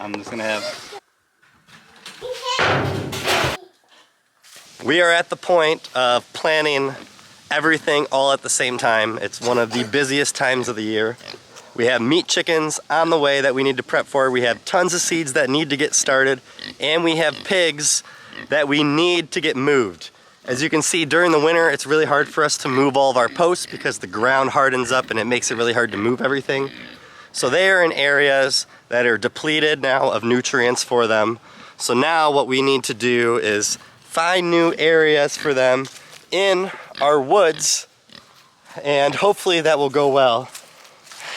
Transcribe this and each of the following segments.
I'm just gonna have... We are at the point of planting everything all at the same time. It's one of the busiest times of the year. We have meat chickens on the way that we need to prep for. We have tons of seeds that need to get started, and we have pigs that we need to get moved. As you can see, during the winter, it's really hard for us to move all of our posts because the ground hardens up and it makes it really hard to move everything. So they are in areas that are depleted now of nutrients for them. So now what we need to do is find new areas for them in our woods, and hopefully that will go well.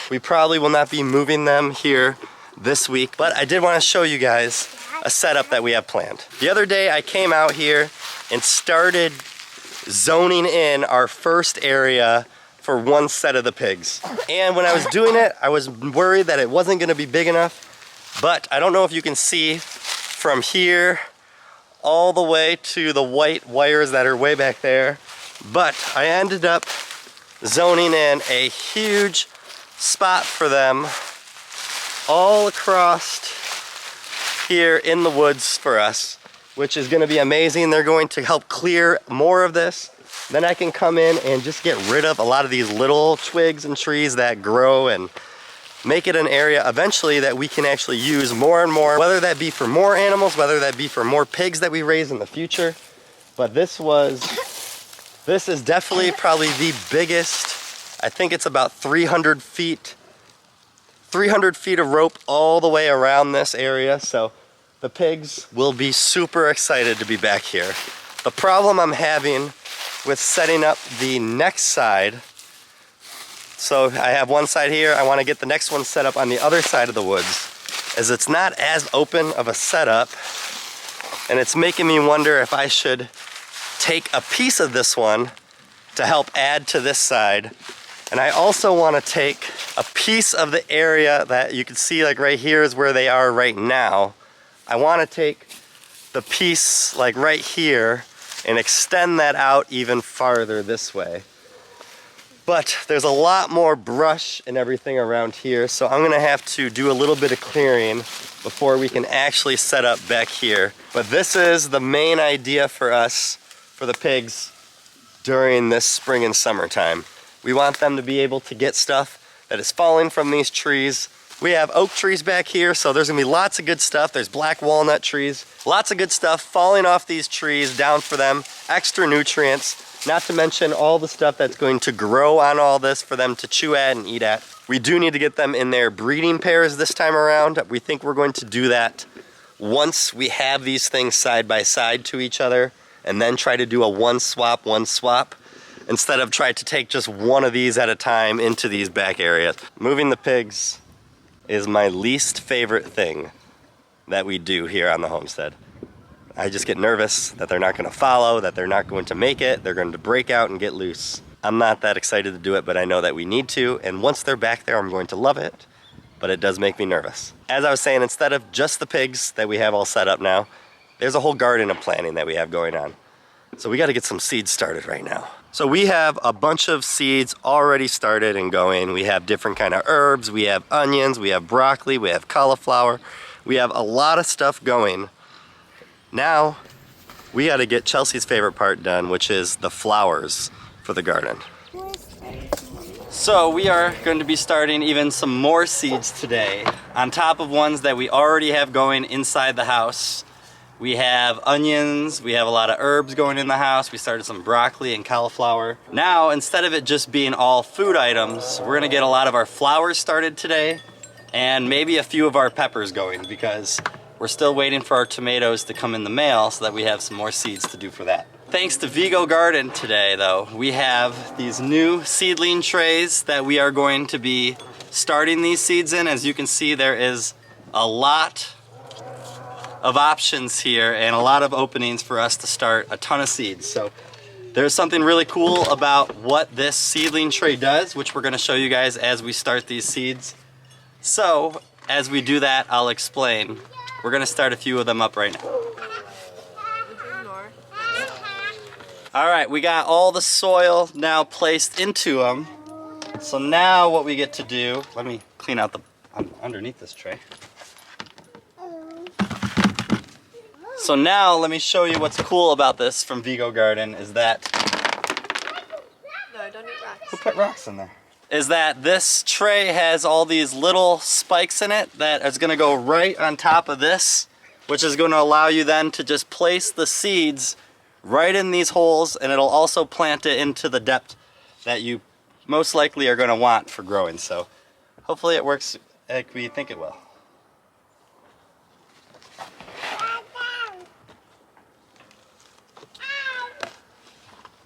We probably will not be moving them here this week, but I did want to show you guys a setup that we have planned. The other day I came out here and started zoning in our first area for one set of the pigs. And when I was doing it, I was worried that it wasn't gonna be big enough, but I don't know if you can see from here all the way to the white wires that are way back there, but I ended up zoning in a huge spot for them all across here in the woods for us, which is going to be amazing. They're going to help clear more of this. Then I can come in and just get rid of a lot of these little twigs and trees that grow and make it an area eventually that we can actually use more and more, whether that be for more animals, whether that be for more pigs that we raise in the future. But this is definitely probably the biggest. I think it's about 300 feet of rope all the way around this area. So the pigs will be super excited to be back here. The problem I'm having with setting up the next side, so I have one side here, I want to get the next one set up on the other side of the woods, is it's not as open of a setup, and it's making me wonder if I should take a piece of this one to help add to this side. And I also want to take a piece of the area that you can see, like right here is where they are right now. I want to take the piece like right here and extend that out even farther this way. But there's a lot more brush and everything around here, so I'm gonna have to do a little bit of clearing before we can actually set up back here. But this is the main idea for us, for the pigs, during this spring and summertime. We want them to be able to get stuff that is falling from these trees. We have oak trees back here, so there's gonna be lots of good stuff. There's black walnut trees, lots of good stuff falling off these trees down for them, extra nutrients, not to mention all the stuff that's going to grow on all this for them to chew at and eat at. We do need to get them in their breeding pairs this time around. We think we're going to do that once we have these things side by side to each other, and then try to do a one swap, instead of try to take just one of these at a time into these back areas. Moving the pigs is my least favorite thing that we do here on the homestead. I just get nervous that they're not gonna follow, that they're not going to make it, they're going to break out and get loose. I'm not that excited to do it, but I know that we need to, and once they're back there, I'm going to love it, but it does make me nervous. As I was saying, instead of just the pigs that we have all set up now, there's a whole garden of planting that we have going on. So we gotta get some seeds started right now. So we have a bunch of seeds already started and going. We have different kind of herbs, we have onions, we have broccoli, we have cauliflower. We have a lot of stuff going. Now, we gotta get Chelsea's favorite part done, which is the flowers for the garden. So we are going to be starting even some more seeds today, on top of ones that we already have going inside the house. We have onions, we have a lot of herbs going in the house. We started some broccoli and cauliflower. Now, instead of it just being all food items, we're gonna get a lot of our flowers started today, and maybe a few of our peppers going, because we're still waiting for our tomatoes to come in the mail so that we have some more seeds to do for that. Thanks to Vego Garden today, though, we have these new seedling trays that we are going to be starting these seeds in. As you can see, there is a lot of options here and a lot of openings for us to start a ton of seeds. So there's something really cool about what this seedling tray does, which we're going to show you guys as we start these seeds. So as we do that, I'll explain. We're going to start a few of them up right now. Alright, we got all the soil now placed into them. So now what we get to do, let me clean out the underneath this tray. So now let me show you what's cool about this from Vego Garden is that... No, don't eat rocks. Who put rocks in there? Is that this tray has all these little spikes in it that is going to go right on top of this, which is going to allow you then to just place the seeds right in these holes, and it'll also plant it into the depth that you most likely are going to want for growing. So hopefully it works like we think it will.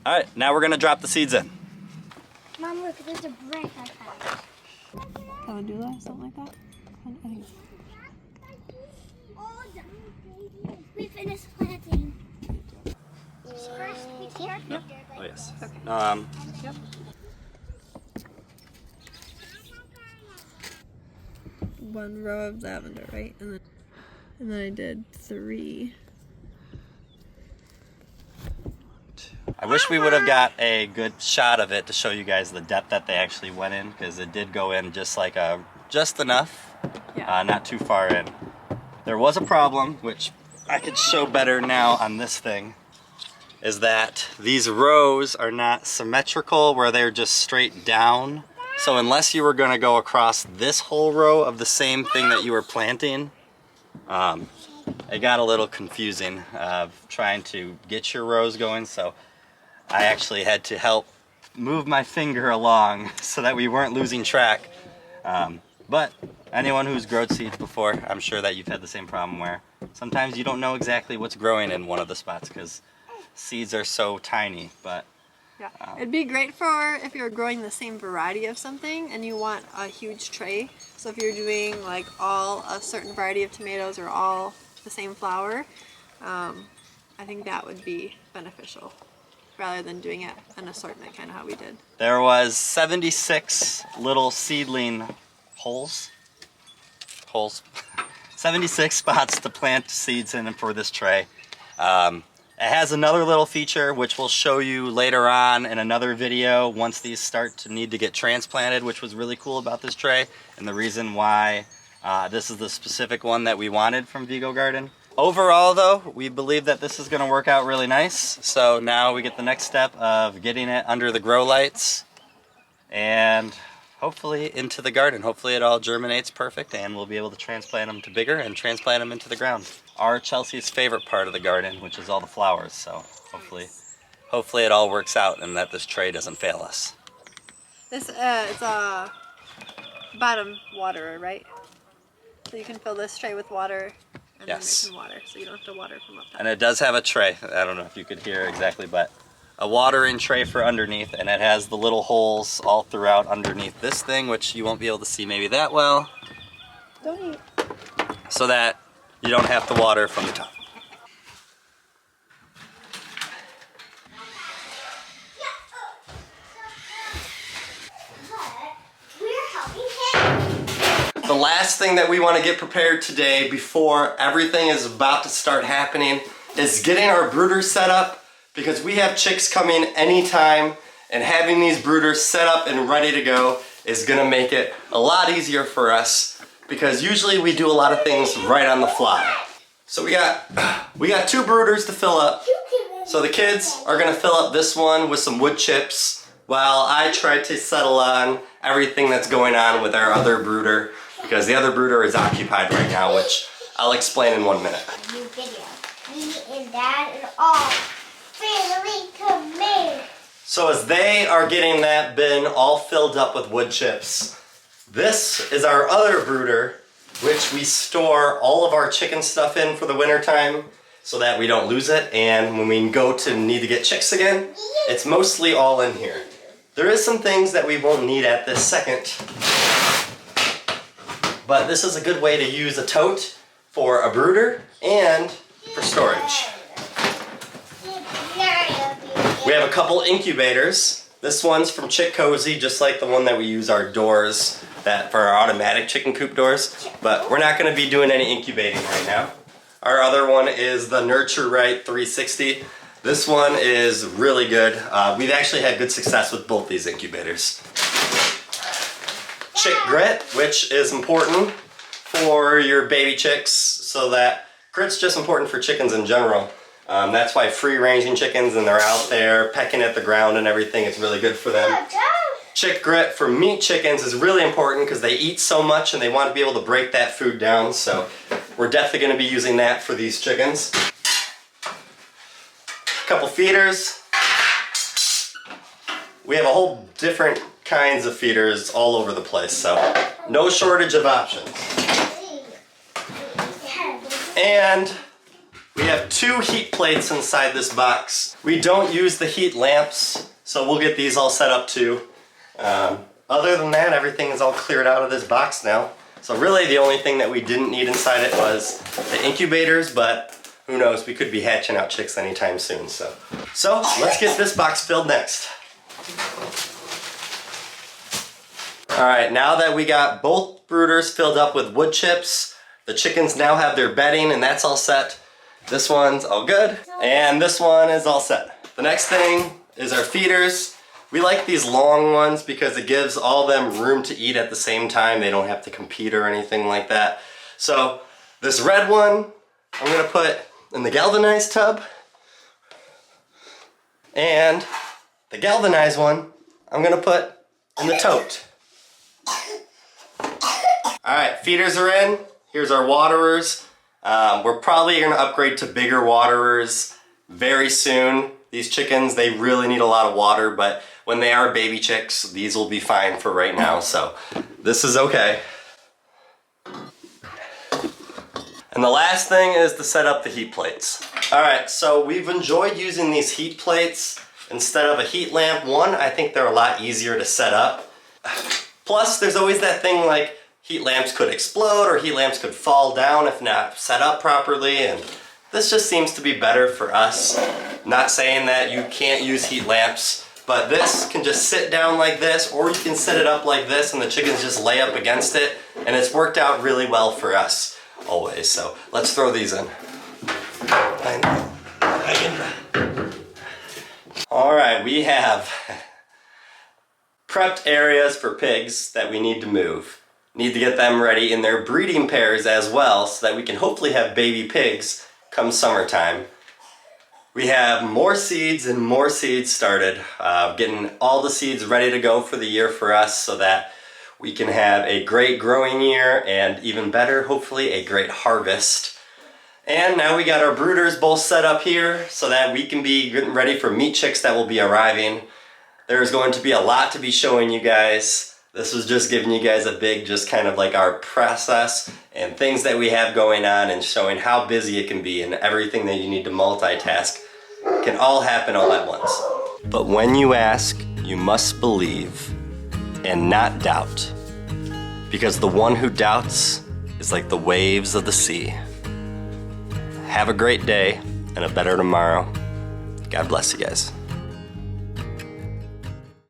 All right, now we're going to drop the seeds in. Mom, look, there's a brick I found. Calendula, something like that? I think. We finished planting. First, we take our finger. Oh yes. Okay. Yep. One row of lavender, right? And then I did 3. I wish we would have got a good shot of it to show you guys the depth that they actually went in, because it did go in just like just enough, not too far in. There was a problem, which I could show better now on this thing, is that these rows are not symmetrical where they're just straight down. So unless you were going to go across this whole row of the same thing that you were planting, it got a little confusing of trying to get your rows going. So I actually had to help move my finger along so that we weren't losing track. But anyone who's grown seeds before, I'm sure that you've had the same problem where sometimes you don't know exactly what's growing in one of the spots because seeds are so tiny. But Yeah, it'd be great for if you're growing the same variety of something and you want a huge tray. So if you're doing like all a certain variety of tomatoes or all the same flower, I think that would be beneficial rather than doing it an assortment, kind of how we did. there was 76 little seedling holes, 76 spots to plant seeds in for this tray. It has another little feature which we'll show you later on in another video once these start to need to get transplanted, which was really cool about this tray and the reason why this is the specific one that we wanted from Vego Garden. Overall though, we believe that this is going to work out really nice. So now we get the next step of getting it under the grow lights and hopefully into the garden. Hopefully it all germinates perfect and we'll be able to transplant them to bigger and transplant them into the ground. Our Chelsea's favorite part of the garden, which is all the flowers. So hopefully it all works out and that this tray doesn't fail us. This it's a bottom waterer, right? So you can fill this tray with water and Yes. then it can water, so you don't have to water from up top. And it does have a tray. I don't know if you could hear exactly, but a watering tray for underneath, and it has the little holes all throughout underneath this thing, which you won't be able to see maybe that well, Don't eat. so that you don't have to water from the top. The last thing that we want to get prepared today before everything is about to start happening is getting our brooders set up, because we have chicks coming anytime, and having these brooders set up and ready to go is going to make it a lot easier for us, because usually we do a lot of things right on the fly. So we got 2 brooders to fill up. So the kids are going to fill up this one with some wood chips while I try to settle on everything that's going on with our other brooder, because the other brooder is occupied right now, which I'll explain in 1 minute. New video. Me and Dad are all family committed. So as they are getting that bin all filled up with wood chips, this is our other brooder, which we store all of our chicken stuff in for the winter time so that we don't lose it, and when we go to need to get chicks again, it's mostly all in here. There is some things that we won't need at this second, but this is a good way to use a tote for a brooder and for storage. We have a couple incubators. This one's from Chick Cozy, just like the one that we use our doors for our automatic chicken coop doors, but we're not going to be doing any incubating right now. Our other one is the Nurture Right 360. This one is really good. We've actually had good success with both these incubators. Chick Grit, which is important for your baby chicks so that Grit's just important for chickens in general. That's why free-ranging chickens, and they're out there pecking at the ground and everything, it's really good for them. Chick grit for meat chickens is really important because they eat so much and they want to be able to break that food down, so we're definitely going to be using that for these chickens. A couple feeders. We have a whole different kinds of feeders all over the place, so no shortage of options. And we have 2 heat plates inside this box. We don't use the heat lamps, so we'll get these all set up too. Other than that, everything is all cleared out of this box now. So really the only thing that we didn't need inside it was the incubators, but who knows, we could be hatching out chicks anytime soon. So let's get this box filled next. Alright, now that we got both brooders filled up with wood chips, the chickens now have their bedding and that's all set. This one's all good, and this one is all set. The next thing is our feeders. We like these long ones because it gives all them room to eat at the same time. They don't have to compete or anything like that. So this red one, I'm gonna put in the galvanized tub. And the galvanized one, I'm gonna put in the tote. All right, feeders are in. Here's our waterers. We're probably gonna upgrade to bigger waterers very soon. These chickens, they really need a lot of water, but when they are baby chicks, these will be fine for right now, so this is okay. And the last thing is to set up the heat plates. All right, so we've enjoyed using these heat plates instead of a heat lamp. One, I think they're a lot easier to set up. Plus, there's always that thing like heat lamps could explode or heat lamps could fall down if not set up properly, and this just seems to be better for us. Not saying that you can't use heat lamps, but this can just sit down like this, or you can set it up like this and the chickens just lay up against it, and it's worked out really well for us always. So let's throw these in. All right, we have prepped areas for pigs that we need to move. Need to get them ready in their breeding pairs as well, so that we can hopefully have baby pigs come summertime. We have more seeds and more seeds started, getting all the seeds ready to go for the year for us so that we can have a great growing year and even better, hopefully, a great harvest. And now we got our brooders both set up here so that we can be getting ready for meat chicks that will be arriving. There's going to be a lot to be showing you guys. This was just giving you guys a big, just kind of like our process and things that we have going on and showing how busy it can be, and everything that you need to multitask can all happen all at once. But when you ask, you must believe and not doubt, because the one who doubts is like the waves of the sea. Have a great day and a better tomorrow. God bless you guys.